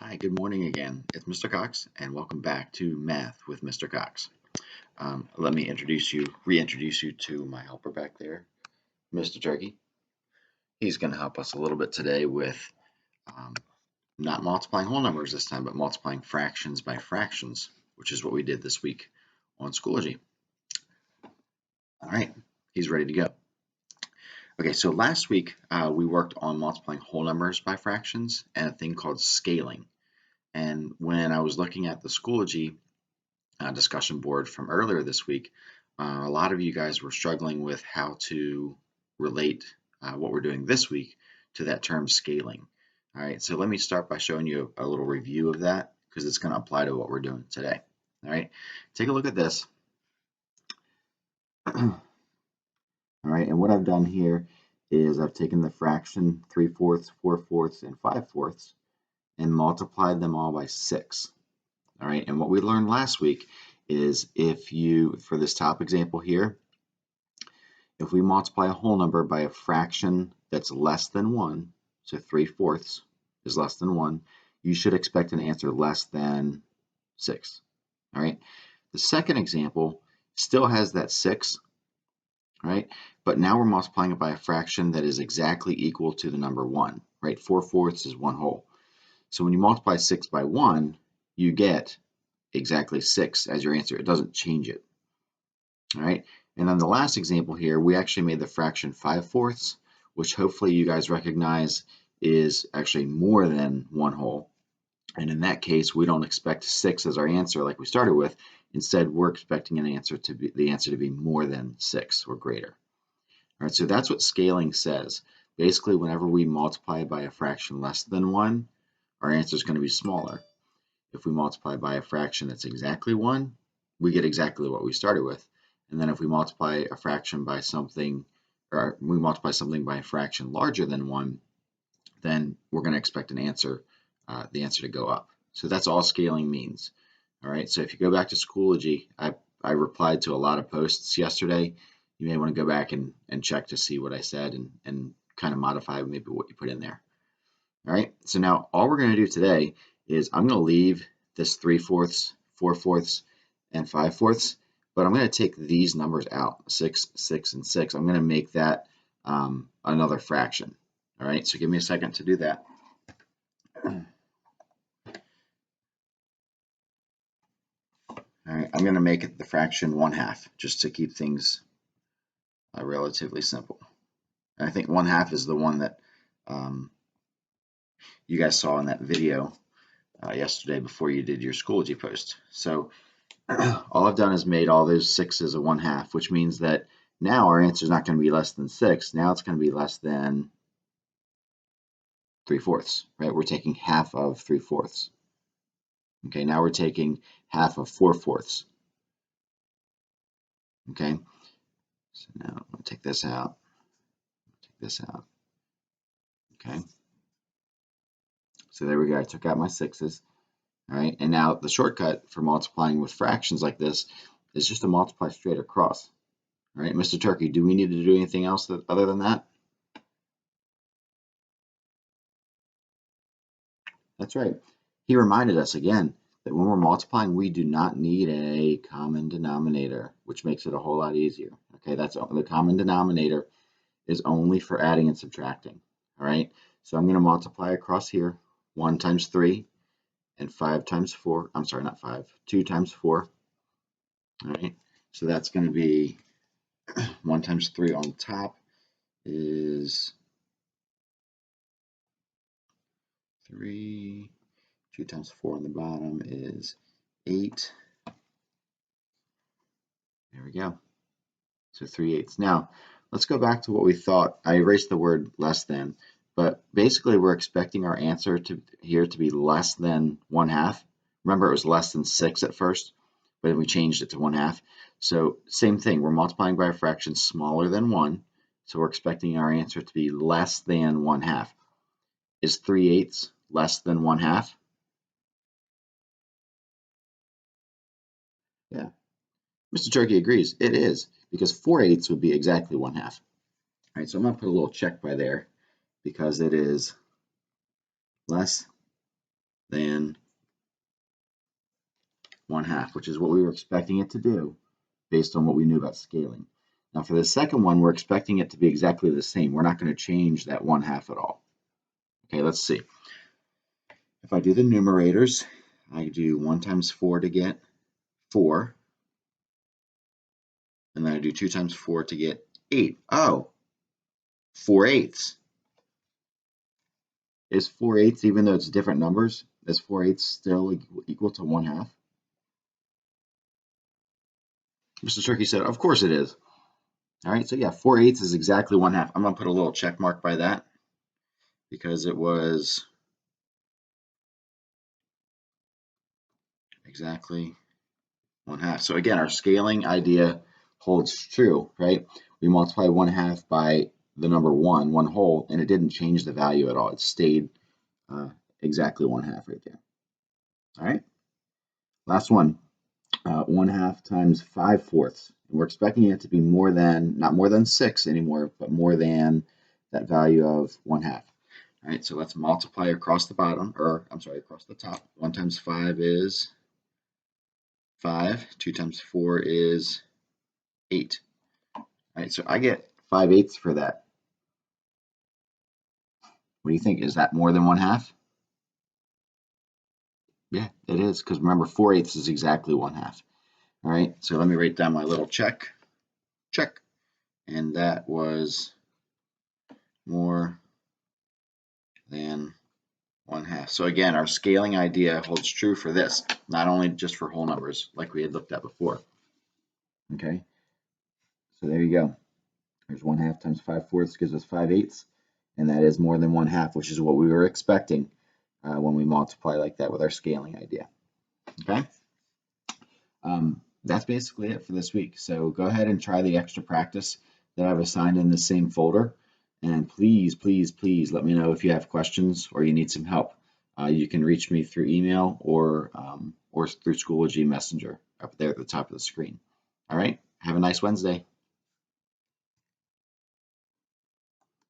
Hi, good morning again. It's Mr. Cox, and welcome back to Math with Mr. Cox. Let me reintroduce you to my helper back there, Mr. Turkey. He's going to help us a little bit today with um, not multiplying whole numbers this time, but multiplying fractions by fractions, which is what we did this week on Schoology. All right, he's ready to go. Okay, so last week we worked on multiplying whole numbers by fractions and a thing called scaling. And when I was looking at the Schoology discussion board from earlier this week, a lot of you guys were struggling with how to relate what we're doing this week to that term scaling. All right, so let me start by showing you a little review of that because it's going to apply to what we're doing today. All right, take a look at this. All right, and what I've done here is I've taken the fraction 3/4, 4/4, and 5/4 and multiplied them all by 6. All right, and what we learned last week is for this top example here, if we multiply a whole number by a fraction that's less than 1, so 3/4 is less than 1, you should expect an answer less than 6. All right, the second example still has that 6, right? But now we're multiplying it by a fraction that is exactly equal to the number 1, right? 4/4 is 1 whole. So when you multiply 6 by 1, you get exactly 6 as your answer. It doesn't change it. All right. And then the last example here, we actually made the fraction 5/4, which hopefully you guys recognize is actually more than 1 whole. And in that case, we don't expect 6 as our answer like we started with. Instead, we're expecting the answer to be more than 6 or greater. All right, so that's what scaling says. Basically, whenever we multiply by a fraction less than 1, our answer is going to be smaller. If we multiply by a fraction that's exactly 1, we get exactly what we started with. And then if we multiply a fraction by something, or we multiply something by a fraction larger than 1, then we're going to expect the answer to go up. So that's all scaling means. All right, so if you go back to Schoology, I replied to a lot of posts yesterday. You may want to go back and check to see what I said and kind of modify maybe what you put in there. All right, so now all we're going to do today is I'm going to leave this 3/4, 4/4, and 5/4, but I'm going to take these numbers out, 6, 6, and 6. I'm going to make that another fraction. All right, so give me a second to do that. All right, I'm going to make it the fraction 1/2 just to keep things relatively simple. And I think 1/2 is the one that you guys saw in that video yesterday before you did your Schoology post. So all I've done is made all those 6's a 1/2, which means that now our answer is not going to be less than 6. Now it's going to be less than 3/4, right? We're taking half of 3/4. Okay, now we're taking half of 4/4. Okay, so now I'm going to take this out, take this out. Okay, so there we go. I took out my 6's. All right, and now the shortcut for multiplying with fractions like this is just to multiply straight across. All right, Mr. Turkey, do we need to do anything else other than that? That's right. He reminded us again that when we're multiplying, we do not need a common denominator, which makes it a whole lot easier. Okay, that's the common denominator is only for adding and subtracting. All right, so I'm going to multiply across here 1 times 3 and 5 times 4. I'm sorry, not 5, 2 times 4. All right, so that's going to be 1 times 3 on the top is 3. 2 times 4 on the bottom is 8. There we go. So 3/8. Now, let's go back to what we thought. I erased the word less than, but basically we're expecting our answer to be less than 1/2. Remember, it was less than 6 at first, but then we changed it to 1/2. So same thing, we're multiplying by a fraction smaller than 1, so we're expecting our answer to be less than 1/2. Is 3/8 less than 1/2? Yeah. Mr. Turkey agrees. It is, because 4/8 would be exactly 1/2. All right, so I'm going to put a little check by there because it is less than 1/2, which is what we were expecting it to do based on what we knew about scaling. Now for the second one, we're expecting it to be exactly the same. We're not going to change that 1/2 at all. Okay, let's see. If I do the numerators, I do 1 times 4 to get 4. And then I do 2 times 4 to get 8. Oh, 4/8. Is 4/8, even though it's different numbers, is 4/8 still equal to 1/2? Mr. Turkey said, of course it is. All right, so yeah, 4/8 is exactly 1/2. I'm going to put a little check mark by that because it was exactly 1/2. So again, our scaling idea holds true, right? We multiply 1/2 by the number 1 whole, and it didn't change the value at all. It stayed exactly 1/2 right there. All right, last one. 1/2 times 5/4. And we're expecting it to be more than, not more than 6 anymore, but more than that value of 1/2. All right, so let's multiply across the bottom, or I'm sorry, across the top. 1 times 5 is 5. 2 times 4 is 8. All right, so I get 5/8 for that. What do you think? Is that more than 1/2? Yeah, it is, because remember, 4/8 is exactly 1/2. All right, so let me write down my little check. Check. And that was more than 1/2. So again, our scaling idea holds true for this, not only just for whole numbers like we had looked at before. Okay, so there you go. There's 1/2 times 5/4 gives us 5/8, and that is more than 1/2, which is what we were expecting when we multiply like that with our scaling idea. Okay, that's basically it for this week. So go ahead and try the extra practice that I've assigned in the same folder. And please, please, please let me know if you have questions or you need some help. You can reach me through email or through Schoology Messenger up there at the top of the screen. All right, have a nice Wednesday.